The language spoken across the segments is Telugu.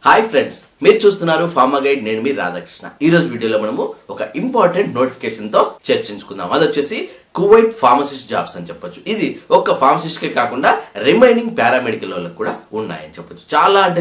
హాయ్ ఫ్రెండ్స్, మీరు చూస్తున్నారు ఫార్మా గైడ్. నేను మీ రాధాకృష్ణ. ఈ రోజు వీడియోలో మనము ఒక ఇంపార్టెంట్ నోటిఫికేషన్ తో చర్చించుకుందాం. అది వచ్చేసి కువైట్ ఫార్మసిస్ట్ జాబ్స్ అని చెప్పొచ్చు. ఇది ఒక్క ఫార్మసిస్ట్ కే కాకుండా రిమైనింగ్ పారామెడికల్ వాళ్ళకి కూడా ఉన్నాయని చెప్పొచ్చు.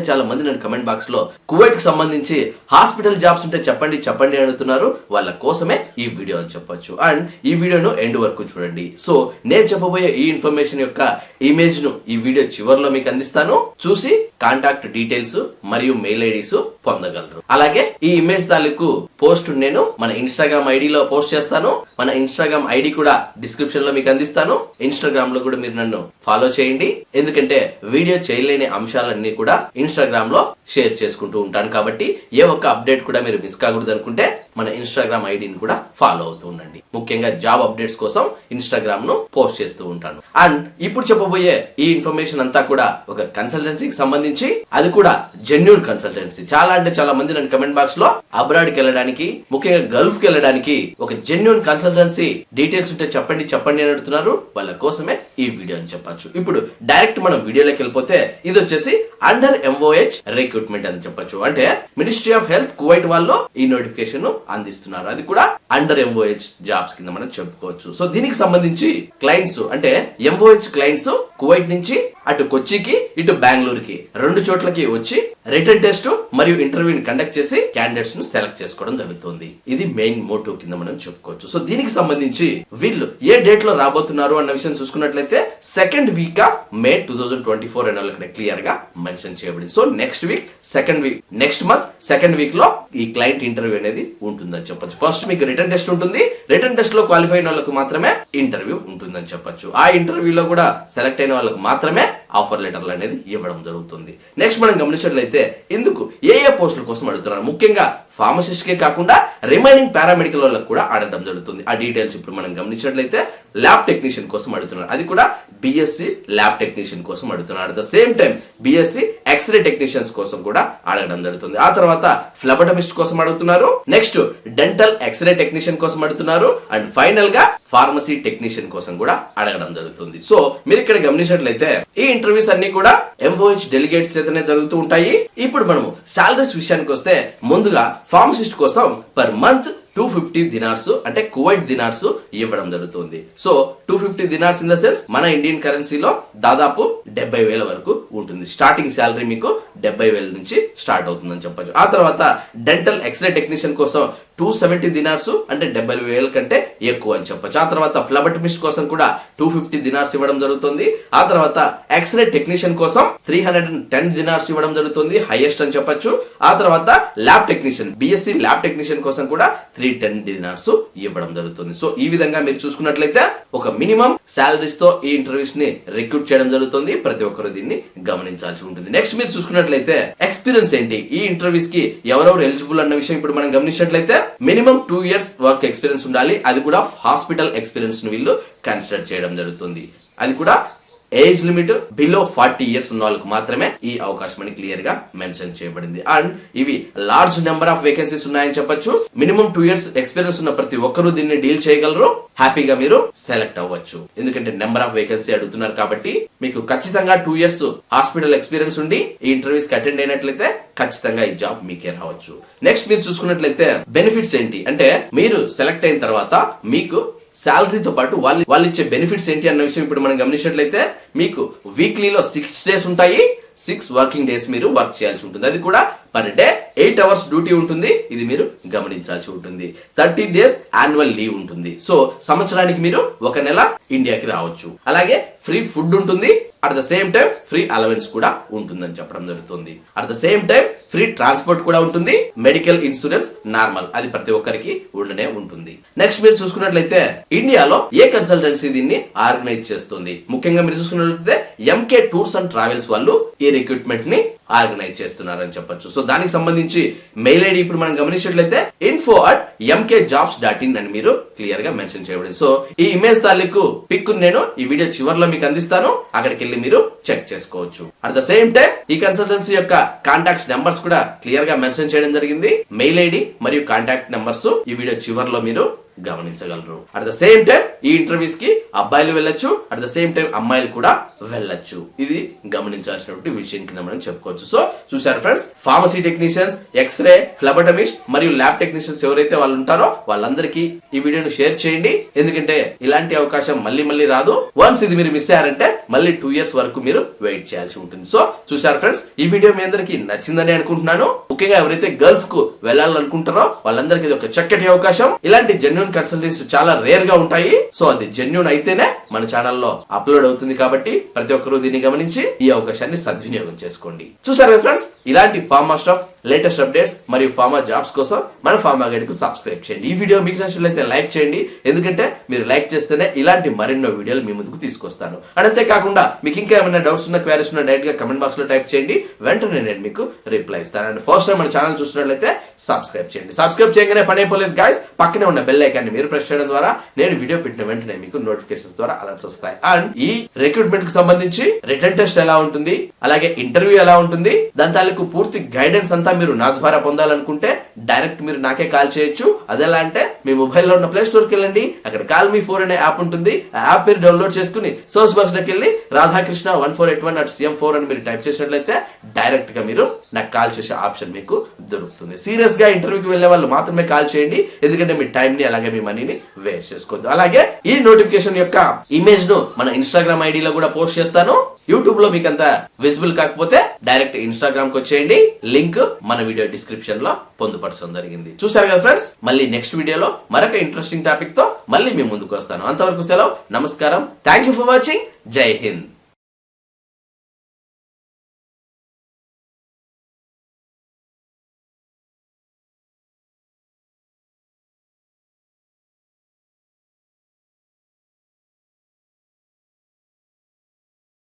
చాలా మంది నన్ను కమెంట్ బాక్స్ లో కువైట్ కి సంబంధించి హాస్పిటల్ జాబ్స్ ఉంటే చెప్పండి అడుగుతున్నారు. వాళ్ళ కోసమే ఈ వీడియో అని చెప్పొచ్చు. అండ్ ఈ వీడియోను ఎండ్ వరకు చూడండి. సో నేను చెప్పబోయే ఈ ఇన్ఫర్మేషన్ యొక్క ఇమేజ్ ను ఈ వీడియో చివరిలో మీకు అందిస్తాను. చూసి కాంటాక్ట్ డీటెయిల్స్ మరియు మెయిల్ ఐడీస్ పొందగలరు. అలాగే ఈ ఇమేజ్ తాలూకు పోస్ట్ నేను మన ఇన్స్టాగ్రామ్ ఐడిలో పోస్ట్ చేస్తాను. మన ఇన్స్టాగ్రామ్ ఐడి కూడా డిస్క్రిప్షన్ లో మీకు అందిస్తాను. ఇన్స్టాగ్రామ్ లో కూడా మీరు నన్ను ఫాలో చేయండి. ఎందుకంటే వీడియో చేయలేని అంశాలన్నీ కూడా ఇన్స్టాగ్రామ్ లో షేర్ చేసుకుంటూ ఉంటాను. కాబట్టి ఏ ఒక్క అప్డేట్ కూడా మీరు మిస్ కాకూడదు అనుకుంటే మన ఇన్స్టాగ్రామ్ ఐడిని కూడా ఫాలో అవుతూ ఉండండి. ముఖ్యంగా జాబ్ అప్డేట్స్ కోసం ఇన్స్టాగ్రామ్ ను పోస్ట్ చేస్తూ ఉంటాను. అండ్ ఇప్పుడు చెప్పబోయే ఈ ఇన్ఫర్మేషన్ అంతా కూడా ఒక కన్సల్టెన్సీకి సంబంధించి, అది కూడా జెన్యూన్ కన్సల్టెన్సీ. చాలా మంది నన్ను కమెంట్ బాక్స్ లో అబ్రాడ్ కి వెళ్ళడానికి, ముఖ్యంగా గల్ఫ్ కి వెళ్ళడానికి ఒక జెన్యూన్ కన్సల్టెన్సీ డీటెయిల్స్ ఉంటే చెప్పండి అని అడుగుతున్నారు. వాళ్ళ కోసమే ఈ వీడియో అని చెప్పొచ్చు. ఇప్పుడు డైరెక్ట్ మనం వీడియోలోకి వెళ్ళిపోతే, ఇది వచ్చేసి అండర్ ఎంఓహెచ్ రిక్రూట్మెంట్ అని చెప్పొచ్చు. అంటే మినిస్ట్రీ ఆఫ్ హెల్త్ కువైట్ వాళ్ళు ఈ నోటిఫికేషన్ అందిస్తున్నారు. అది కూడా అండర్ ఎంఓహెచ్ జాబ్స్ కింద మనం చెప్పుకోవచ్చు. సో దీనికి సంబంధించి క్లయింట్స్ అంటే ఎంఓహెచ్ క్లయింట్స్ కువైట్ నుంచి అటు కొచ్చికి ఇటు బెంగళూరుకి రెండు చోట్లకి వచ్చి రిటన్ టెస్ట్ మరియు ఇంటర్వ్యూని కండక్ట్ చేసి క్యాండిడేట్స్ ను సెలెక్ట్ చేసుకోవడం జరుగుతుంది. ఇది మెయిన్ మోటివ్ కింద మనం చెప్పుకోవచ్చు. సో దీనికి సంబంధించి వీళ్ళు ఏ డేట్ లో రాబోతున్నారు అన్న విషయం చూసుకున్నట్లయితే సెకండ్ వీక్ ఆఫ్ మే 2024 అనే ఇక్కడ క్లియర్ గా మెన్షన్ చేయబడింది. So next month second week లో ఈ క్లయింట్ ఇంటర్వ్యూ అనేది ఉంటుందని చెప్పొచ్చు. ఫస్ట్ మీకు రిటన్ టెస్ట్ ఉంటుంది. రిటన్ టెస్ట్ లో క్వాలిఫై అయిన వాళ్ళకు మాత్రమే ఇంటర్వ్యూ ఉంటుందని చెప్పొచ్చు. ఆ ఇంటర్వ్యూలో కూడా సెలెక్ట్ అయిన వాళ్ళకు మాత్రమే ఆఫర్ లెటర్లు అనేది ఇవ్వడం జరుగుతుంది. నెక్స్ట్ మనం గమనించినట్లయితే ఇందుకు ఏ పోస్టుల కోసం అడుగుతున్నారు, ముఖ్యంగా ఫార్మసిస్ట్ కే కాకుండా రిమైనింగ్ పారామెడికల్ వాళ్ళకు కూడా అడగడం జరుగుతుంది. ఆ డీటెయిల్స్ ఇప్పుడు మనం గమనించినట్లయితే ల్యాబ్ టెక్నీషియన్ కోసం అడుగుతున్నారు. అది కూడా బిఎస్సి ల్యాబ్ టెక్నీషియన్ కోసం అడుగుతున్నారు. At the same time BSc X-ray technicians కోసం కూడా అడగడం జరుగుతుంది. ఆ తర్వాత ఫ్లెబటమిస్ట్ కోసం అడుగుతున్నారు. నెక్స్ట్ డెంటల్ ఎక్స్రే టెక్నీషియన్ కోసం అడుగుతున్నారు. అండ్ ఫైనల్ గా ఫార్మసీ టెక్నీషియన్ కోసం కూడా అడగడం జరుగుతుంది. సో మీరు ఇక్కడ గమనించినట్లయితే ఈ ఇంటర్వ్యూస్ అన్ని కూడా ఎంఓహెచ్ డెలిగేట్స్ చేతనే జరుగుతూ ఉంటాయి. ఇప్పుడు మనము సాలరీస్ విషయానికి వస్తే, ముందుగా ఫార్మసిస్ట్ కోసం పర్ మంత్ 250 దినార్స్ అంటే కువైట్ దినార్స్ ఇవ్వడం జరుగుతుంది. So 250 dinars in the sense మన ఇండియన్ కరెన్సీలో దాదాపు 70,000 వరకు ఉంటుంది. స్టార్టింగ్ శాలరీ మీకు 70,000 నుంచి స్టార్ట్ అవుతుందని చెప్పొచ్చు. ఆ తర్వాత డెంటల్ ఎక్స్రే టెక్నీషియన్ కోసం 270 దినార్స్ అంటే 70,000 కంటే ఎక్కువ అని చెప్పొచ్చు. ఆ తర్వాత ఫ్లెబటమిస్ట్ కోసం కూడా 250 దినార్స్ ఇవ్వడం జరుగుతుంది. ఆ తర్వాత ఎక్స్రే టెక్నీషియన్ కోసం 310 దినార్స్ ఇవ్వడం జరుగుతుంది, హైయెస్ట్ అని చెప్పొచ్చు. ఆ తర్వాత lab technician BSc lab technician కోసం కూడా 310 దినార్స్ ఇవ్వడం జరుగుతుంది. సో ఈ విధంగా మీరు చూసుకున్నట్లయితే ఒక మినిమం సాలరీస్ తో ఈ ఇంటర్వ్యూస్ ని రిక్రూట్ చేయడం జరుగుతుంది. ప్రతి ఒక్కరు దీన్ని గమనించాల్సి ఉంటుంది. నెక్స్ట్ మీరు చూసుకున్నట్లయితే ఎక్స్పీరియన్స్ ఏంటి, ఈ ఇంటర్వ్యూస్ కి ఎవరెవరు ఎలిజిబుల్ అన్న విషయం ఇప్పుడు మనం గమనించినట్లయితే మినిమం 2 years వర్క్ ఎక్స్పీరియన్స్ ఉండాలి. అది కూడా హాస్పిటల్ ఎక్స్పీరియన్స్ ను వీళ్ళు కన్సిడర్ చేయడం జరుగుతుంది. అది కూడా ఏజ్ లిమిట్ బిలో 40 years ఉన్న వాళ్ళకు మాత్రమే ఈ అవకాశం అని క్లియర్ గా మెన్షన్ చేయబడింది. అండ్ ఇవి లార్జ్ నెంబర్ ఆఫ్ వేకెన్సీస్ ఉన్నాయని చెప్పొచ్చు. మినిమం 2 years ఎక్స్పీరియన్స్ ఉన్న ప్రతి ఒక్కరూ దీన్ని డీల్ చేయగలరు. హ్యాపీగా మీరు సెలెక్ట్ అవ్వచ్చు. ఎందుకంటే నెంబర్ ఆఫ్ వేకెన్సీ అడుగుతున్నారు కాబట్టి మీకు ఖచ్చితంగా 2 years హాస్పిటల్ ఎక్స్పీరియన్స్ ఉండి ఈ ఇంటర్వ్యూస్ కి అటెండ్ అయినట్లయితే ఖచ్చితంగా ఈ జాబ్ మీకే రావచ్చు. నెక్స్ట్ మీరు చూసుకున్నట్లయితే బెనిఫిట్స్ ఏంటి అంటే, మీరు సెలెక్ట్ అయిన తర్వాత మీకు శాలరీతో పాటు వాళ్ళు ఇచ్చే బెనిఫిట్స్ ఏంటి అన్న విషయం ఇప్పుడు మనం గమనించినట్లయితే, మీకు వీక్లీలో 6 days ఉంటాయి. 6 working days మీరు వర్క్ చేయాల్సి ఉంటుంది. అది కూడా పర్ డే 8 hours డ్యూటీ ఉంటుంది. ఇది మీరు గమనించాల్సి ఉంటుంది. 30 days యాన్యువల్ లీవ్ ఉంటుంది. సో సంవత్సరానికి మీరు 1 నెల ఇండియాకి రావచ్చు. అలాగే ఫ్రీ ఫుడ్ ఉంటుంది. At the same time free allowance కూడా ఉంటుందని చెప్పడం జరుగుతుంది. At the same time free transport కూడా ఉంటుంది. మెడికల్ ఇన్సూరెన్స్ నార్మల్, అది ప్రతి ఒక్కరికి ఉండనే ఉంటుంది. నెక్స్ట్ మీరు చూసుకున్నట్లయితే ఇండియాలో ఏ కన్సల్టెన్సీ దీన్ని ఆర్గనైజ్ చేస్తుంది, ముఖ్యంగా మీరు చూసుకున్నట్లయితే ఎంకే టూర్స్ అండ్ ట్రావెల్స్ వాళ్ళు ఈ రిక్రూట్మెంట్ ని ఆర్గనైజ్ చేస్తున్నారని చెప్పొచ్చు. సో దానికి సంబంధించి మెయిల్ ఐడి ఇప్పుడు మనం గమనించినట్లయితే info@mkjobs.in అని మీరు క్లియర్ గా మెన్షన్ చేయబడింది. సో ఈ ఇమేజ్ తాలూకు పిక్ నేను ఈ వీడియో చివరిలో మీకు అందిస్తాను. అక్కడికి వెళ్ళి మీరు చెక్ చేసుకోవచ్చు. అట్ ద సేమ్ టైం ఈ కన్సల్టెన్సీ యొక్క కాంటాక్ట్స్ నెంబర్స్ కూడా క్లియర్ గా మెన్షన్ చేయడం జరిగింది. మెయిల్ ఐడి మరియు కాంటాక్ట్ నెంబర్స్ ఈ వీడియో చివరిలో మీరు గమనించగలరు. అట్ ద సేమ్ టైం ఈ ఇంటర్వ్యూస్ కి అబ్బాయిలు వెళ్ళొచ్చు, అట్ ద సేమ్ టైం అమ్మాయిలు కూడా వెళ్ళొచ్చు. ఇది గమనించాల్సినటువంటి విషయం కింద మనం చెప్పుకోవచ్చు. సో చూసారు ఫ్రెండ్స్, ఫార్మసీ టెక్నీషియన్స్, ఎక్స్రే, ఫ్లెబటమిస్ట్ మరియు ల్యాబ్ టెక్నీషియన్స్ ఎవరైతే వాళ్ళు ఉంటారో వాళ్ళందరికీ ఈ వీడియోను షేర్ చేయండి. ఎందుకంటే ఇలాంటి అవకాశం మళ్ళీ రాదు. వన్స్ ఇది మీరు మిస్ అయ్యారంటే మళ్ళీ 2 years వరకు మీరు వెయిట్ చేయాల్సి ఉంటుంది. సో చూసారు ఫ్రెండ్స్, ఈ వీడియో మీ అందరికి నచ్చిందని అనుకుంటున్నాను. ముఖ్యంగా ఎవరైతే గల్ఫ్ కు వెళ్ళాలనుకుంటారో వాళ్ళందరికీ ఇది ఒక చక్కటి అవకాశం. ఇలాంటి జెన్యూన్ కన్సల్టెన్సీ చాలా రేర్ గా ఉంటాయి. సో అది జెన్యూన్ అయితేనే మన ఛానల్లో అప్లోడ్ అవుతుంది. కాబట్టి ప్రతి ఒక్కరూ దీన్ని గమనించి ఈ అవకాశాన్ని సద్వినియోగం చేసుకోండి. చూసారు ఫ్రెండ్స్, ఇలాంటి ఫార్మా స్టఫ్, లేటెస్ట్ అప్డేట్స్ మరియు ఫార్మా జాబ్స్ కోసం మన ఫార్మా గైడ్ కు సబ్స్క్రైబ్ చేయండి. ఈ వీడియో మీకు నచ్చినట్లయితే లైక్ చేయండి. ఎందుకంటే మీరు లైక్ చేస్తేనే ఇలాంటి మరెన్నో వీడియోలు మీ ముందుకు తీసుకొస్తాను. అంతే కాకుండా మీకు ఇంకా ఏమైనా డౌట్స్ ఉన్న, క్వారీస్ ఉన్న డైరెక్ట్ గా కమెంట్ బాక్స్ లో టైప్ చేయండి. వెంటనే నేను మీకు రిప్లై ఇస్తాను. అండ్ ఫస్ట్ టైం మన ఛానల్ చూసినట్లయితే సబ్స్క్రైబ్ చేయండి. సబ్స్క్రైబ్ చేయగానే పని అయిపోలేదు గైస్. పక్కనే ఉన్న బెల్ ఐకాన్ని మీరు ప్రెస్ చేయడం ద్వారా నేను వీడియో పెట్టిన వెంటనే మీకు నోటిఫికేషన్స్ ద్వారా అలర్ట్స్ వస్తాయి. అండ్ ఈ రిక్రూట్మెంట్ కి సంబంధించి రిటర్న్ టెస్ట్ ఎలా ఉంటుంది, అలాగే ఇంటర్వ్యూ ఎలా ఉంటుంది, దాని తాలూకు పూర్తి గైడెన్స్ అంతా మీరు నా ద్వారా పొందాలనుకుంటే డైరెక్ట్ మీరు నాకే కాల్ చేయొచ్చు. అదెలా అంటే మీ మొబైల్లో ఉన్న ప్లే స్టోర్ కి వెళ్ళండి, అక్కడ కాల్ మీ 4 అనే యాప్ ఉంటుంది. ఆ యాప్ మీరు డౌన్లోడ్ చేసుకుని సర్చ్ బాక్స్ లోకి వెళ్ళి రాధాకృష్ణ 1481@cm4 అని మీరు టైప్ చేసినట్లయితే డైరెక్ట్ గా మీరు నాకు కాల్ చేసే ఆప్షన్ మీకు దొరుకుతుంది. సీరియస్ గా ఇంటర్వ్యూకి వెళ్లే వాళ్ళు మాత్రమే కాల్ చేయండి. ఎందుకంటే మీ టైం ని అలాగే మీ మనీని వేస్ట్ చేసుకోవద్దు. అలాగే ఈ నోటిఫికేషన్ యొక్క ఇమేజ్ ను మన ఇన్స్టాగ్రామ్ ఐడిలో కూడా పోస్ట్ చేస్తాను. యూట్యూబ్ లో మీకు అంత విజిబుల్ కాకపోతే డైరెక్ట్ ఇన్స్టాగ్రామ్ కు వచ్చేయండి. లింక్ మన వీడియో డిస్క్రిప్షన్ లో పొందుపరచడం జరిగింది. చూసారు కదా ఫ్రెండ్స్, మళ్ళీ నెక్స్ట్ వీడియోలో మరొక ఇంట్రెస్టింగ్ టాపిక్ తో మళ్ళీ మీ ముందుకు వస్తాను. అంతవరకు సెలవు, నమస్కారం. Thank you for watching. జై హింద్.